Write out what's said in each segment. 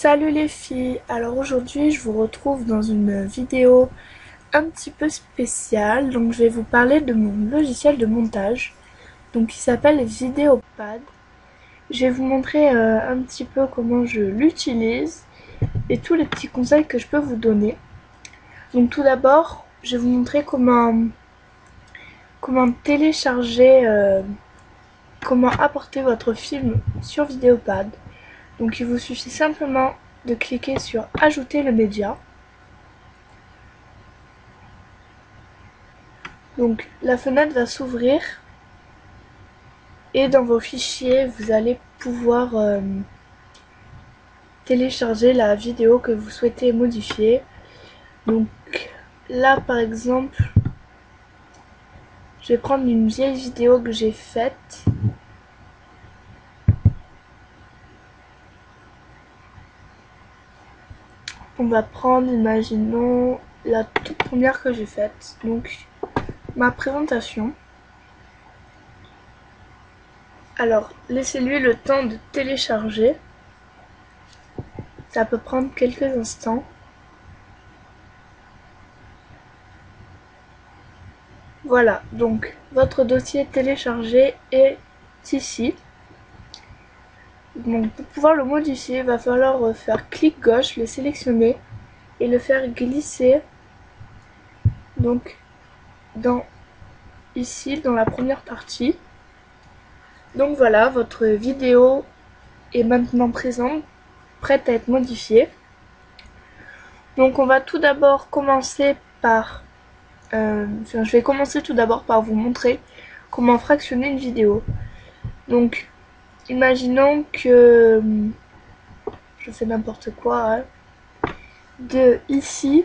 Salut les filles, alors aujourd'hui je vous retrouve dans une vidéo un petit peu spéciale. Donc je vais vous parler de mon logiciel de montage, donc qui s'appelle Vidéopad. Je vais vous montrer un petit peu comment je l'utilise et tous les petits conseils que je peux vous donner. Donc tout d'abord je vais vous montrer comment télécharger, comment apporter votre film sur Vidéopad. Donc il vous suffit simplement de cliquer sur ajouter le média. Donc la fenêtre va s'ouvrir et dans vos fichiers vous allez pouvoir télécharger la vidéo que vous souhaitez modifier. Donc là par exemple je vais prendre une vieille vidéo que j'ai faite. On va prendre, imaginons, la toute première que j'ai faite, donc ma présentation. Alors laissez-lui le temps de télécharger, ça peut prendre quelques instants. Voilà, donc votre dossier téléchargé est ici. Donc pour pouvoir le modifier, il va falloir faire clic gauche, le sélectionner et le faire glisser donc ici dans la première partie. Donc voilà, votre vidéo est maintenant présente, prête à être modifiée. Donc on va tout d'abord commencer par je vais commencer tout d'abord par vous montrer comment fractionner une vidéo. Donc imaginons que je fais n'importe quoi, hein, de ici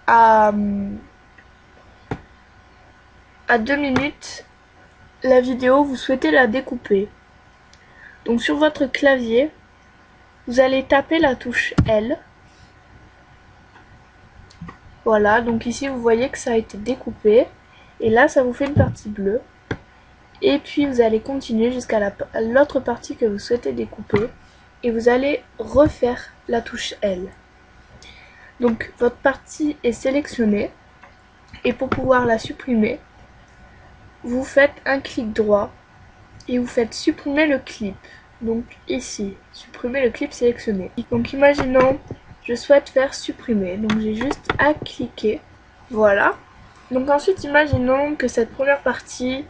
à 2 minutes, la vidéo, vous souhaitez la découper. Donc sur votre clavier, vous allez taper la touche L. Voilà, donc ici vous voyez que ça a été découpé. Et là, ça vous fait une partie bleue. Et puis vous allez continuer jusqu'à l'autre partie que vous souhaitez découper. Et vous allez refaire la touche L. Donc votre partie est sélectionnée. Et pour pouvoir la supprimer, vous faites un clic droit et vous faites supprimer le clip. Donc ici, supprimer le clip sélectionné. Donc imaginons, je souhaite faire supprimer. Donc j'ai juste à cliquer. Voilà. Donc ensuite, imaginons que cette première partie,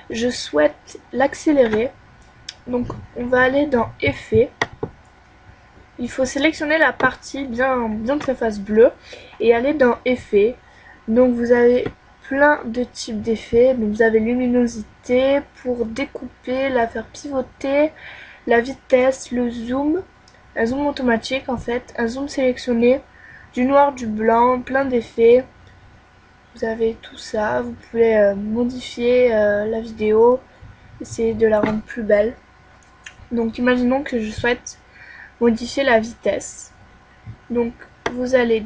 je souhaite l'accélérer. Donc on va aller dans Effets. Il faut sélectionner la partie bien que ça fasse bleu et aller dans Effets. Donc vous avez plein de types d'effets. Donc vous avez luminosité pour découper, la faire pivoter, la vitesse, le zoom, un zoom automatique en fait, un zoom sélectionné, du noir, du blanc, plein d'effets. Vous avez tout ça. Vous pouvez modifier la vidéo, essayer de la rendre plus belle. Donc imaginons que je souhaite modifier la vitesse. Donc vous allez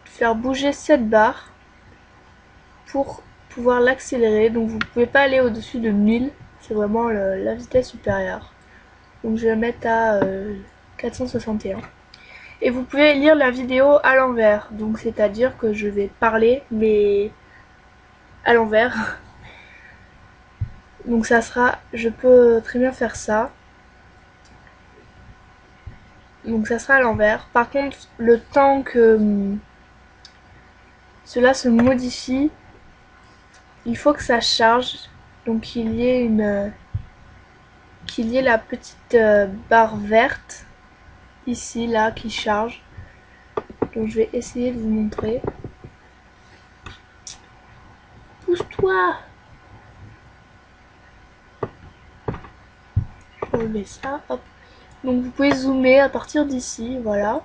faire bouger cette barre pour pouvoir l'accélérer. Donc vous ne pouvez pas aller au-dessus de 1000, c'est vraiment la vitesse supérieure. Donc je vais mettre à 461. Et vous pouvez lire la vidéo à l'envers, donc c'est-à-dire que je vais parler mais à l'envers. Donc ça sera, je peux très bien faire ça. Donc ça sera à l'envers. Par contre, le temps que cela se modifie, il faut que ça charge. Donc qu'il y ait la petite barre verte ici, là, qui charge. Donc je vais essayer de vous montrer. Pousse-toi! Je vais enlever ça, hop. Donc vous pouvez zoomer à partir d'ici, voilà.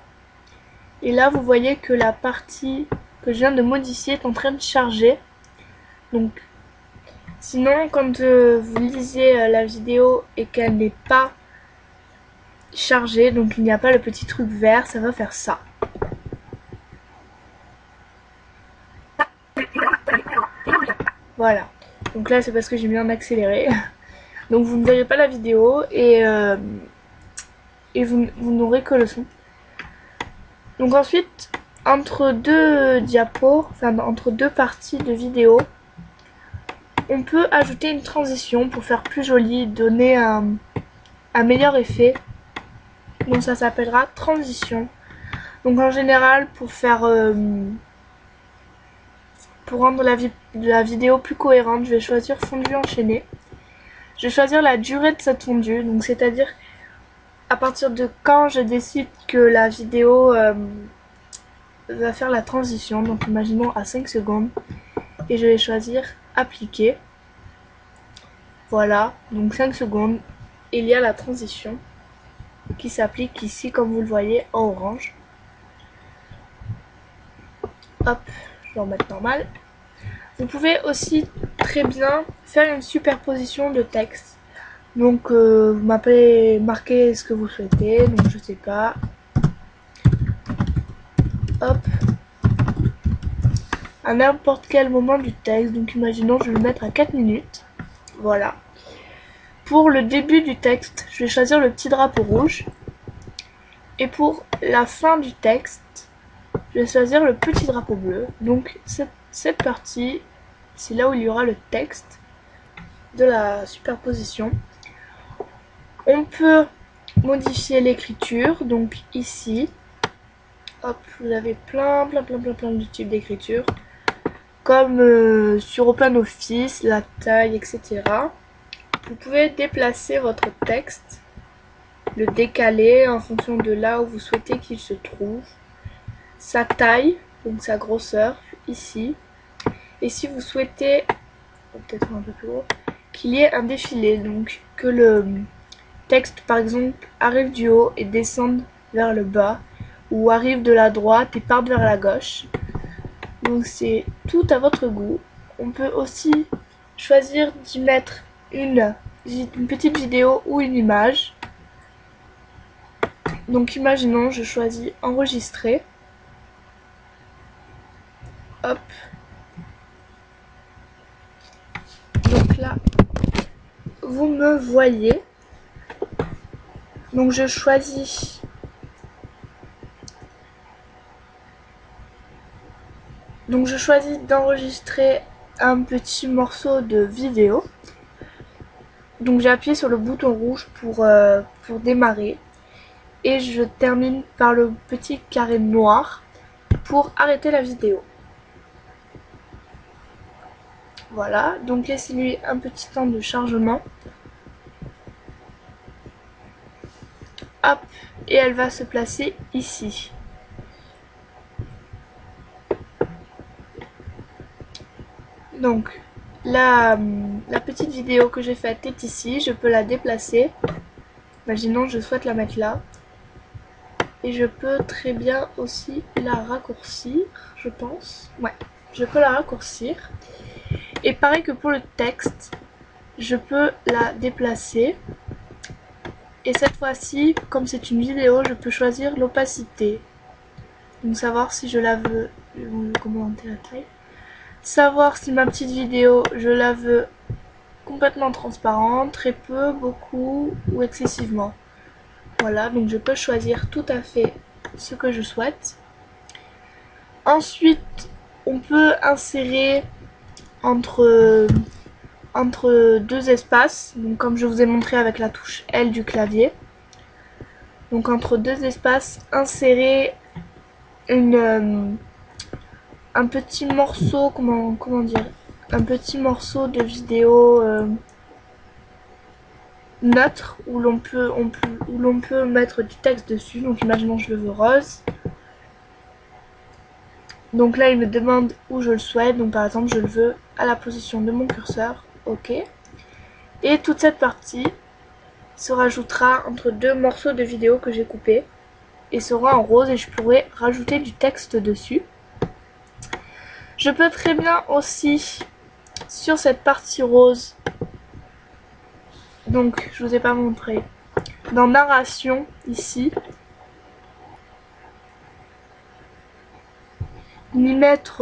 Et là vous voyez que la partie que je viens de modifier est en train de charger. Donc sinon quand vous lisez la vidéo et qu'elle n'est pas chargée, donc il n'y a pas le petit truc vert, ça va faire ça. Voilà. Donc là c'est parce que j'ai mis en accéléré. Donc vous ne verrez pas la vidéo et et vous n'aurez que le son. Donc ensuite, entre deux diapos, enfin entre deux parties de vidéo, on peut ajouter une transition pour faire plus joli, donner un meilleur effet. Donc ça s'appellera transition. Donc en général, pour faire pour rendre la vidéo plus cohérente, je vais choisir fondu enchaîné. Je vais choisir la durée de cette fondue, donc c'est-à-dire à partir de quand je décide que la vidéo va faire la transition. Donc imaginons à 5 secondes. Et je vais choisir appliquer. Voilà, donc 5 secondes. Il y a la transition qui s'applique ici comme vous le voyez en orange. Hop, je vais en mettre normal. Vous pouvez aussi très bien faire une superposition de texte. Donc vous m'appelez, marquez ce que vous souhaitez, donc je sais pas. Hop. À n'importe quel moment du texte, donc imaginons je vais le mettre à 4 minutes. Voilà. Pour le début du texte, je vais choisir le petit drapeau rouge. Et pour la fin du texte, je vais choisir le petit drapeau bleu. Donc cette partie, c'est là où il y aura le texte de la superposition. On peut modifier l'écriture, donc ici, hop, vous avez plein de types d'écriture, comme sur OpenOffice, la taille, etc. Vous pouvez déplacer votre texte, le décaler en fonction de là où vous souhaitez qu'il se trouve, sa taille, donc sa grosseur, ici, et si vous souhaitez, peut-être un peu plus haut, qu'il y ait un défilé, donc que le texte par exemple arrive du haut et descende vers le bas, ou arrive de la droite et parte vers la gauche. Donc c'est tout à votre goût. On peut aussi choisir d'y mettre une petite vidéo ou une image. Donc imaginons, je choisis enregistrer. Hop. Donc là, vous me voyez. Donc je choisis d'enregistrer un petit morceau de vidéo. Donc j'ai appuyé sur le bouton rouge pour démarrer. Et je termine par le petit carré noir pour arrêter la vidéo. Voilà, donc laissez-lui un petit temps de chargement. Hop, et elle va se placer ici. Donc, la petite vidéo que j'ai faite est ici. Je peux la déplacer. Imaginons, je souhaite la mettre là. Et je peux très bien aussi la raccourcir, je pense. Ouais, je peux la raccourcir. Et pareil que pour le texte, je peux la déplacer. Et cette fois-ci, comme c'est une vidéo, je peux choisir l'opacité. Donc savoir si je la veux, je vais vous commenter la taille. Savoir si ma petite vidéo, je la veux complètement transparente, très peu, beaucoup ou excessivement. Voilà, donc je peux choisir tout à fait ce que je souhaite. Ensuite, on peut insérer entre deux espaces, donc comme je vous ai montré avec la touche L du clavier. Donc entre deux espaces, insérer un petit morceau, comment dire, un petit morceau de vidéo neutre où l'on peut mettre du texte dessus. Donc imaginons je le veux rose. Donc là il me demande où je le souhaite. Donc par exemple je le veux à la position de mon curseur. Ok. Et toute cette partie se rajoutera entre deux morceaux de vidéo que j'ai coupés et sera en rose et je pourrai rajouter du texte dessus. Je peux très bien aussi sur cette partie rose, donc je vous ai pas montré, dans narration ici, n'y mettre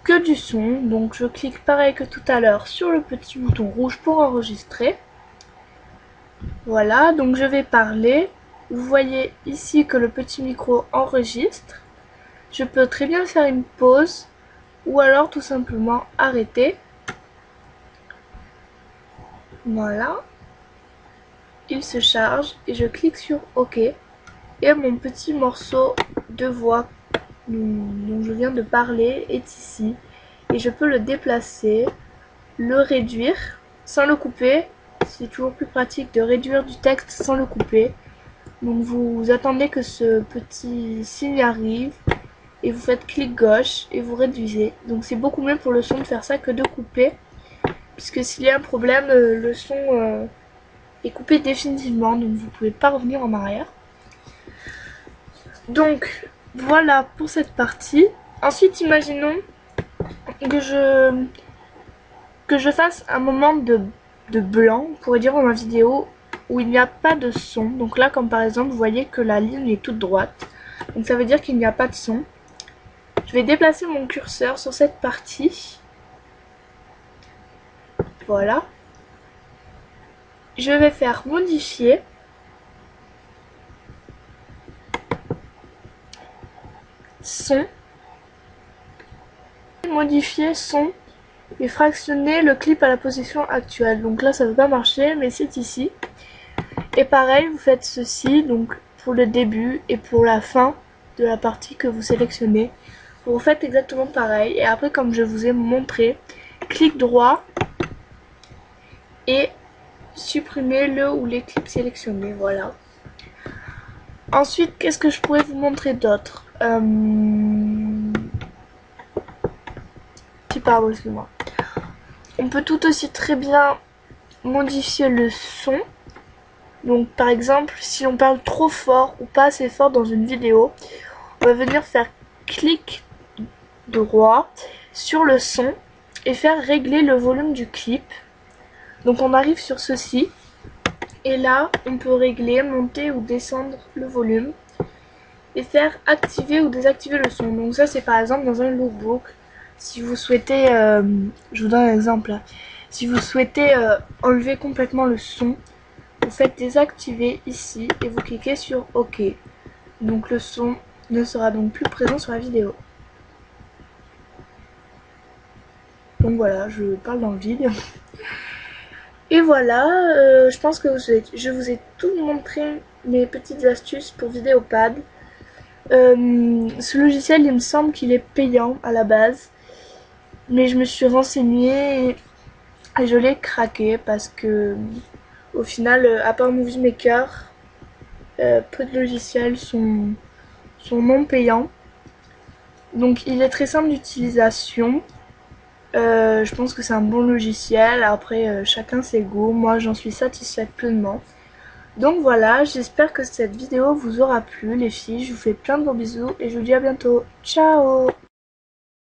que du son. Donc je clique pareil que tout à l'heure sur le petit bouton rouge pour enregistrer. Voilà, donc je vais parler Vous voyez ici que le petit micro enregistre. Je peux très bien faire une pause ou alors tout simplement arrêter. Voilà. Il se charge et je clique sur OK. Et mon petit morceau de voix dont je viens de parler est ici. Et je peux le déplacer, le réduire sans le couper. C'est toujours plus pratique de réduire du texte sans le couper. Donc vous attendez que ce petit signe arrive et vous faites clic gauche et vous réduisez. Donc c'est beaucoup mieux pour le son de faire ça que de couper, puisque s'il y a un problème, le son est coupé définitivement, donc vous ne pouvez pas revenir en arrière. Donc voilà pour cette partie. Ensuite, imaginons que je fasse un moment de blanc, on pourrait dire dans ma vidéo, où il n'y a pas de son. Donc là, comme par exemple, vous voyez que la ligne est toute droite. Donc ça veut dire qu'il n'y a pas de son. Je vais déplacer mon curseur sur cette partie. Voilà. Je vais faire modifier. Son. Modifier son. Et fractionner le clip à la position actuelle. Donc là, ça ne veut pas marcher, mais c'est ici. Et pareil, vous faites ceci, donc pour le début et pour la fin de la partie que vous sélectionnez. Vous faites exactement pareil. Et après, comme je vous ai montré, clic droit et supprimer le ou les clips sélectionnés. Voilà. Ensuite, qu'est-ce que je pourrais vous montrer d'autre? Pardon, excusez-moi. On peut tout aussi très bien modifier le son. Donc par exemple, si on parle trop fort ou pas assez fort dans une vidéo, on va venir faire clic droit sur le son et faire régler le volume du clip. Donc on arrive sur ceci et là on peut régler, monter ou descendre le volume et faire activer ou désactiver le son. Donc ça c'est par exemple dans un lookbook. Si vous souhaitez, je vous donne un exemple là. Si vous souhaitez enlever complètement le son, vous faites désactiver ici et vous cliquez sur OK. Donc le son ne sera donc plus présent sur la vidéo. Donc voilà, je parle dans le vide. Et voilà, je pense que je vous ai tout montré mes petites astuces pour Vidéopad. Ce logiciel, il me semble qu'il est payant à la base. Mais je me suis renseignée et je l'ai craqué parce que au final, à part Movie Maker, peu de logiciels sont non payants. Donc il est très simple d'utilisation. Je pense que c'est un bon logiciel. Après, chacun ses goûts. Moi, j'en suis satisfaite pleinement. Donc voilà, j'espère que cette vidéo vous aura plu, les filles. Je vous fais plein de gros bisous et je vous dis à bientôt. Ciao!